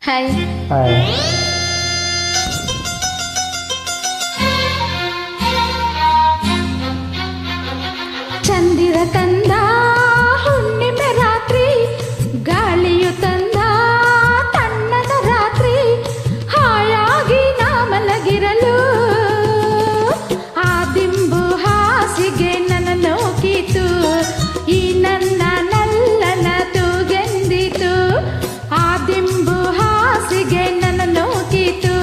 Hi. Hi. ಚಂದಿರ ತಂದ ಹುಣ್ಣಿಮೆ ರಾತ್ರಿ, ಗಾಳಿಯು ತಂದ ತಣ್ಣನ ರಾತ್ರಿ, ಹಾಯಾಗಿ ನಾ ಮಲಗಿರಲು ಆ ದಿಂಬು ಹಾಸಿಗೆ ನನ್ನ ನೋಕಿತು, ಈ ನನ್ನ ನಲ್ಲನ ತೂಗೆಂದಿತು. ಆ ದಿಂಬು ಹಾಸಿಗೆ ನನ್ನ ನೋಕಿತು,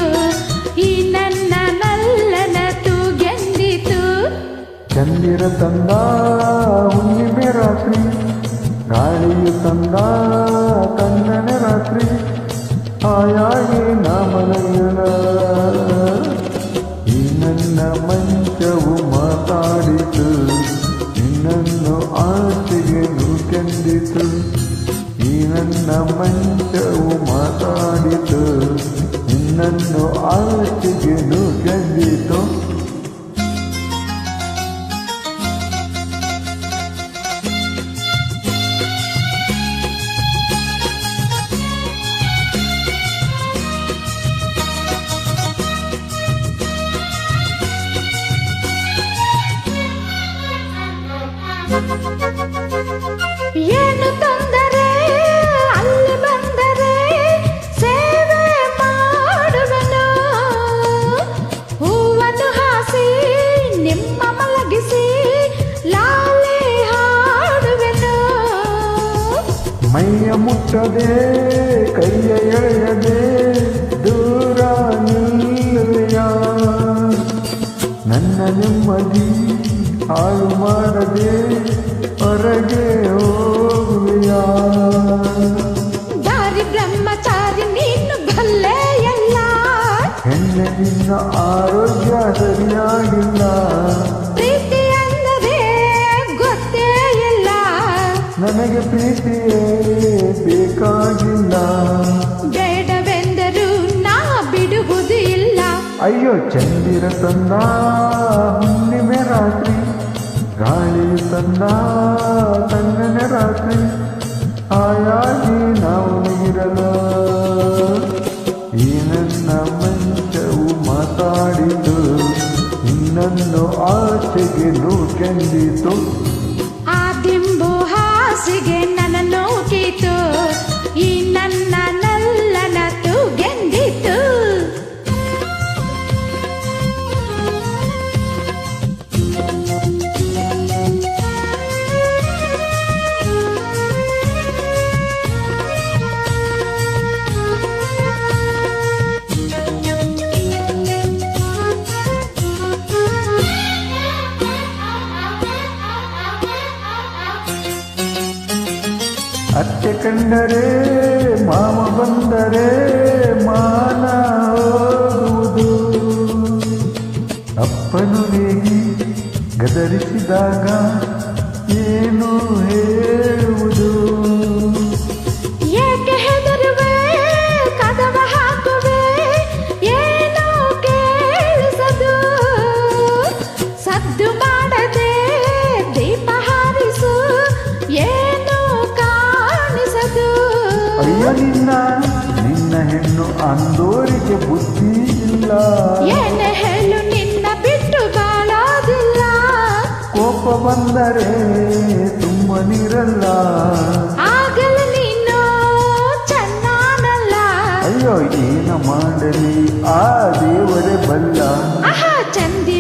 ಈ ನನ್ನ ನಲ್ಲನ ತೂಗೆಂದಿತು. ಚಂದಿರ ತಂದ ಹುಣ್ಣಿಮೆ ರಾತ್ರಿ, ಗಾಳಿಯು ತಂದ ತಣ್ಣನೆ ರಾತ್ರಿ, ಹಾಯಾಗಿ ನಾ ಮಲಗಿರ. ಈ ನನ್ನ ಮಂಚವು ಮಾತಾಡಿತು, ನಿನ್ನನ್ನು ಆಚೆಗೆ ನೂಕೆಂದಿತು. ಈ ನನ್ನ ಮಂಚವು ಮಾತಾಡಿತು, ನಿನ್ನನ್ನು ಆಚೆಗೆ ನೂಕೆಂದಿತು. ಏನು ತೊಂದರೆ ಅಲ್ಲಿ ಬಂದರೆ ಸೇವೆ ಮಾಡುವೆನು, ಹೂವನ್ನು ಹಾಸಿ ನಿಮ್ಮ ಮಲಗಿಸಿ ಲಾಲಿ ಹಾಡುವೆನು. ಮೈಯ ಮುಟ್ಟದೆ ಕೈಯ ಎಳೆಯದೆ ದೂರ ನಿಲ್ಲುವೆಯ, ನನ್ನ ನೆಮ್ಮದಿ ಹಾಳು ಮಾಡದೆ ಹೊರಗೆ ಹೋಗುವೆಯ. ದಾರಿ ಬ್ರಹ್ಮಚಾರಿ ನೀನು ಬಲ್ಲೆಯಲ್ಲ, ಹೆಣ್ಣೆ ನಿನ್ನ ಆರೋಗ್ಯ ಸರಿಯಾಗಿಲ್ಲ, ಪ್ರೀತಿ ಅಂದರೆ ಗೊತ್ತೇ ಇಲ್ಲ, ನನಗೆ ಪ್ರೀತಿಯೇ ಬೇಕಾಗಿಲ್ಲ. ಬೇಡವೆಂದರೂ ನಾ ಬಿಡುವುದು ಇಲ್ಲ. ಅಯ್ಯೋ ಚಂದಿರ ತಂದ ಹುಣ್ಣಿಮೆ ರಾತ್ರಿ, ಗಾಳಿಯು ತಂದ ತಣ್ಣನೆ ರಾತ್ರಿ, ಹಾಯಾಗಿ ನಾವು ನೀರಲು. ಈ ನನ್ನ ಮಂಚವು ಮಾತಾಡಿತು, ನಿನ್ನನ್ನು ಆಚೆಗೆ ನೂಕೆಂದಿತು. ಆ ದಿಂಬು ಹಾಸಿಗೆ ನನ್ನ ನೋಕಿತು, ಈ ನನ್ನ ನಲ್ಲನ ತೂಗೆಂದಿತು. ಅತ್ತೆ ಕಂಡರೆ ಮಾವ ಬಂದರೆ ಮಾನ ಹೋಗುವುದು, ಅಪ್ಪನು ರೇಗಿ ಗದರಿಸಿದಾಗ ಏನು ಹೇಳುವುದು. ಏಕೆ ಹೆದರುವೆ ಕದವ ಹಾಕುವೆ, ಏನೋ ಕೇಳಿಸದು, ಸದ್ದು ಮಾಡದೆ ದೀಪ ಹಾರಿಸು, ಏನೋ ಕಾಣಿಸದು. ಅಯ್ಯೋ ನಿನ್ನ ಹೆಣ್ಣು ಅಂದೋರಿಗೆ ಬುದ್ಧಿ ಇಲ್ಲ, ಏನೇ ಹೇಳು ನಿನ್ನ ಬಿಟ್ಟು ಬಾಳೋದಿಲ್ಲ, ಕೋಪ ಬಂದರೆ ಸುಮ್ಮನಿರಲ್ಲ. ಆಗಲು ನೀನು ಚೆನ್ನಾನಲ್ಲ, ಅಯ್ಯೋ ಏನ ಮಾಡಲಿ ಆ ದೇವರೇ ಬಲ್ಲ. ಆಹಾ ಚಂದಿ